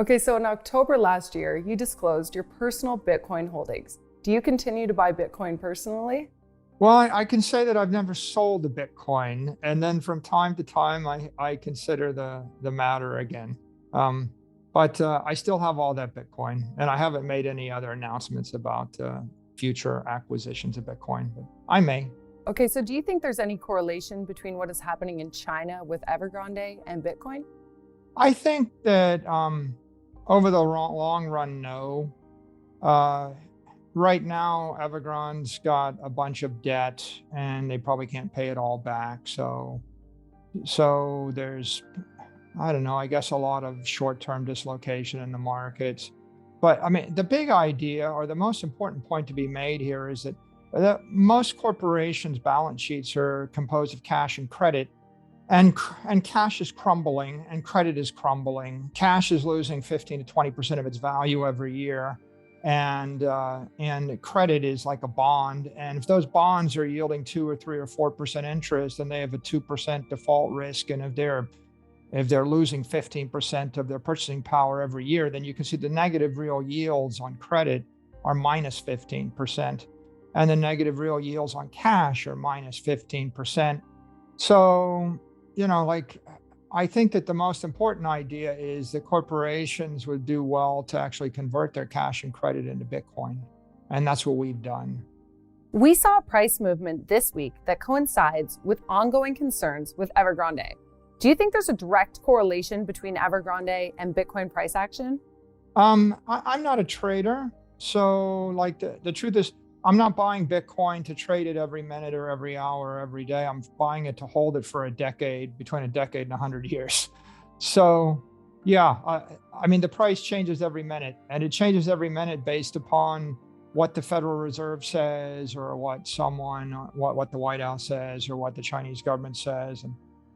Okay, so in October last year, you disclosed your personal Bitcoin holdings. Do you continue to buy Bitcoin personally? Well, I can say that I've never sold a Bitcoin, and then from time to time, I consider the matter again. Um, but I still have all that Bitcoin, and I haven't made any other announcements about future acquisitions of Bitcoin, but I may. Okay, so do you think there's any correlation between what is happening in China with Evergrande and Bitcoin? I think that over the long run, no. Uh, right now, Evergrande's got a bunch of debt, and they probably can't pay it all back. So there's, I don't know, I guess a lot of short-term dislocation in the markets. But I mean, the big idea or the most important point to be made here is that most corporations' balance sheets are composed of cash and credit, and cash is crumbling and credit is crumbling. Cash is losing 15 to 20% of its value every year. And credit is like a bond. And if those bonds are yielding 2 or 3 or 4% interest, then they have a 2% default risk. And if they're losing 15% of their purchasing power every year, then you can see the negative real yields on credit are minus 15%. And the negative real yields on cash are minus 15%. So, I think that the most important idea is that corporations would do well to actually convert their cash and credit into Bitcoin. And that's what we've done. We saw a price movement this week that coincides with ongoing concerns with Evergrande. Do you think there's a direct correlation between Evergrande and Bitcoin price action? I'm not a trader. So like the truth is, I'm not buying Bitcoin to trade it every minute or every hour or every day. I'm buying it to hold it for a decade, between a decade and 100 years. So yeah, I mean, the price changes every minute, and it changes every minute based upon what the Federal Reserve says, or what the White House says, or what the Chinese government says,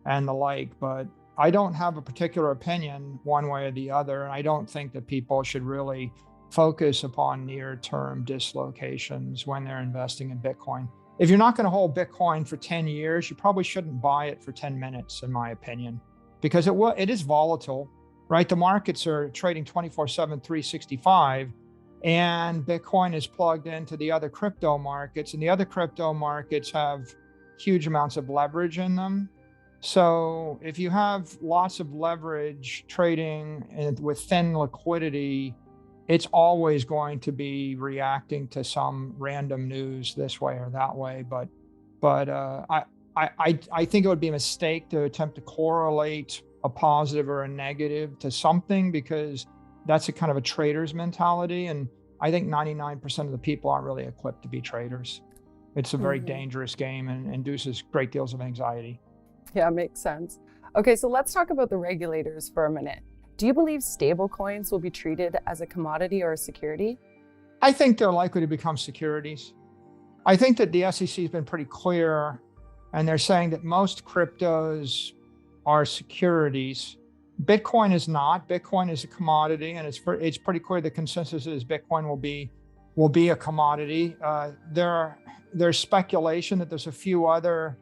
and the like. But I don't have a particular opinion one way or the other. And I don't think that people should really focus upon near-term dislocations when they're investing in Bitcoin. If you're not going to hold Bitcoin for 10 years, you probably shouldn't buy it for 10 minutes, in my opinion, because it is volatile, right? The markets are trading 24/7, 365, and Bitcoin is plugged into the other crypto markets, and the other crypto markets have huge amounts of leverage in them. So if you have lots of leverage trading with thin liquidity, it's always going to be reacting to some random news this way or that way. But I think it would be a mistake to attempt to correlate a positive or a negative to something, because that's a kind of a trader's mentality. And I think 99% of the people aren't really equipped to be traders. It's a very dangerous game and induces great deals of anxiety. Yeah, makes sense. Okay, so let's talk about the regulators for a minute. Do you believe stablecoins will be treated as a commodity or a security? I think they're likely to become securities. I think that the SEC has been pretty clear, and they're saying that most cryptos are securities. Bitcoin is not. Bitcoin is a commodity, and it's pretty clear the consensus is Bitcoin will be a commodity. There's speculation that there's a few other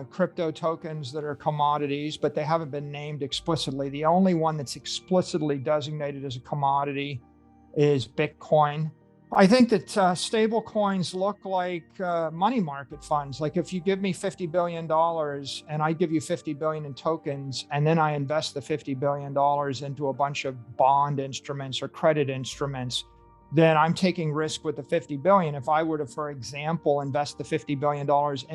crypto tokens that are commodities, but they haven't been named explicitly. The only one that's explicitly designated as a commodity is Bitcoin. I think that stable coins look like money market funds. Like if you give me $50 billion and I give you 50 billion in tokens, and then I invest the $50 billion into a bunch of bond instruments or credit instruments, then I'm taking risk with the 50 billion. If I were to, for example, invest the $50 billion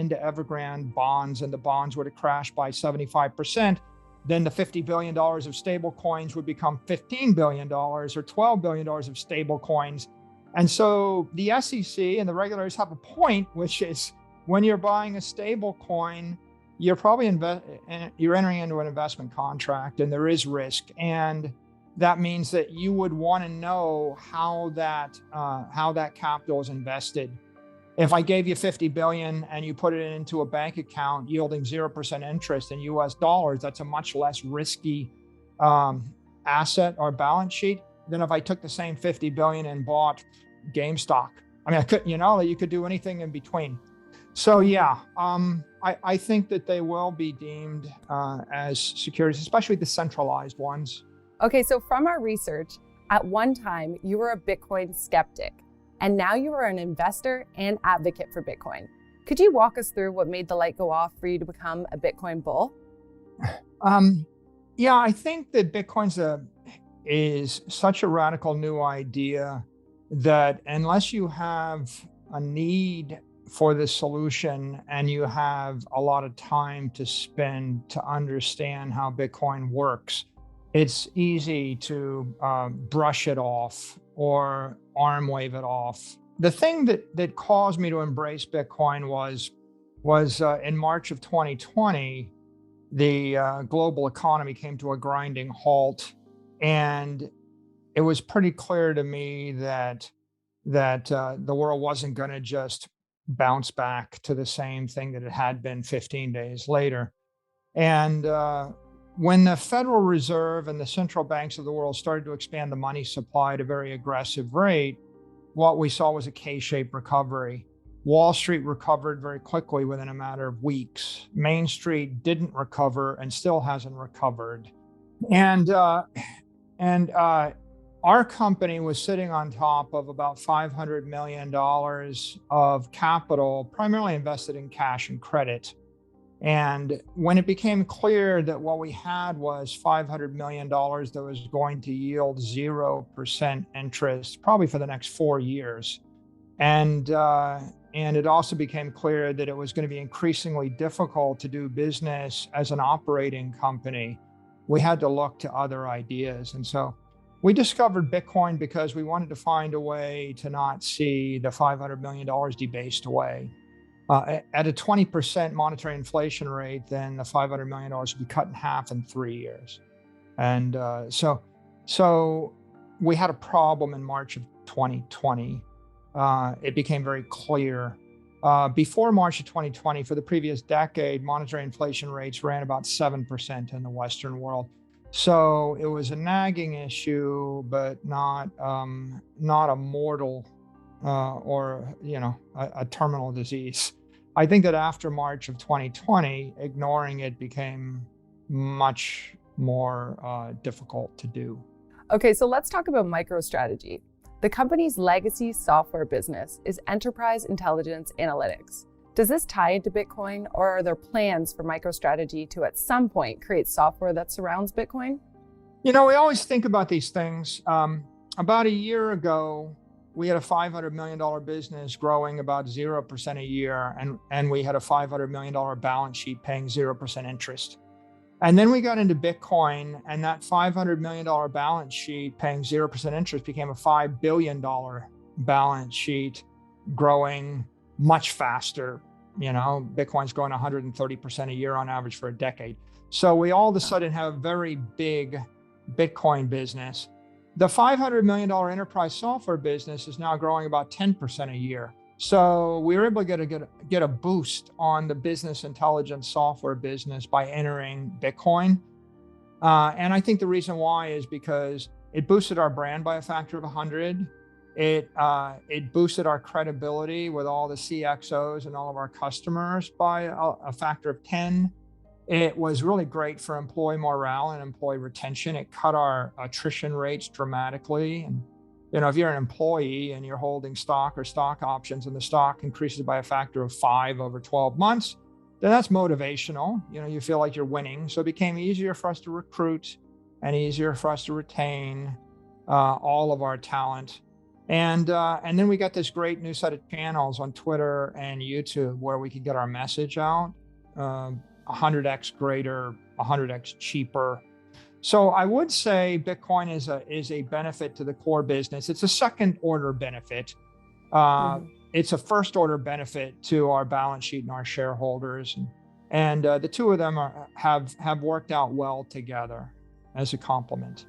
into Evergrande bonds, and the bonds were to crash by 75%, then the $50 billion of stable coins would become $15 billion or $12 billion of stable coins. And so the SEC and the regulators have a point, which is when you're buying a stable coin, you're probably you're entering into an investment contract, and there is risk. And that means that you would want to know how that capital is invested. If I gave you 50 billion and you put it into a bank account yielding 0% interest in US dollars, that's a much less risky asset or balance sheet than if I took the same 50 billion and bought GameStop. I mean, you could do anything in between. So yeah, I think that they will be deemed as securities, especially the centralized ones. Okay, so from our research, at one time you were a Bitcoin skeptic, and now you are an investor and advocate for Bitcoin. Could you walk us through what made the light go off for you to become a Bitcoin bull? Yeah, I think that is such a radical new idea that unless you have a need for the solution and you have a lot of time to spend to understand how Bitcoin works, it's easy to brush it off or arm wave it off. The thing that caused me to embrace Bitcoin was in March of 2020, the global economy came to a grinding halt, and it was pretty clear to me that the world wasn't going to just bounce back to the same thing that it had been 15 days later. And when the Federal Reserve and the central banks of the world started to expand the money supply at a very aggressive rate, what we saw was a K-shaped recovery. Wall Street recovered very quickly within a matter of weeks. Main Street didn't recover and still hasn't recovered. And our company was sitting on top of about $500 million of capital, primarily invested in cash and credit. And when it became clear that what we had was $500 million that was going to yield 0% interest, probably for the next 4 years, and it also became clear that it was going to be increasingly difficult to do business as an operating company, we had to look to other ideas. And so we discovered Bitcoin because we wanted to find a way to not see the $500 million debased away. At a 20% monetary inflation rate, then the $500 million would be cut in half in 3 years. And so we had a problem in March of 2020. It became very clear. Before March of 2020, for the previous decade, monetary inflation rates ran about 7% in the Western world. So it was a nagging issue, but not a mortal or a terminal disease. I think that after March of 2020, ignoring it became much more difficult to do. Okay, so let's talk about MicroStrategy. The company's legacy software business is enterprise intelligence analytics. Does this tie into Bitcoin, or are there plans for MicroStrategy to at some point create software that surrounds Bitcoin? We always think about these things. About a year ago, we had a $500 million business growing about 0% a year, and we had a $500 million balance sheet paying 0% interest. And then we got into Bitcoin, and that $500 million balance sheet paying 0% interest became a $5 billion balance sheet growing much faster. Bitcoin's growing 130% a year on average for a decade. So we all of a sudden have a very big Bitcoin business. The $500 million enterprise software business is now growing about 10% a year. So we were able to get a boost on the business intelligence software business by entering Bitcoin. And I think the reason why is because it boosted our brand by a factor of 100. It boosted our credibility with all the CXOs and all of our customers by a factor of 10. It was really great for employee morale and employee retention. It cut our attrition rates dramatically. And if you're an employee and you're holding stock or stock options and the stock increases by a factor of 5 over 12 months, then that's motivational. You feel like you're winning. So it became easier for us to recruit and easier for us to retain all of our talent. And then we got this great new set of channels on Twitter and YouTube where we could get our message out 100x greater, 100x cheaper. So I would say Bitcoin is a benefit to the core business. It's a second order benefit. It's a first order benefit to our balance sheet and our shareholders. And the two of them have worked out well together as a complement.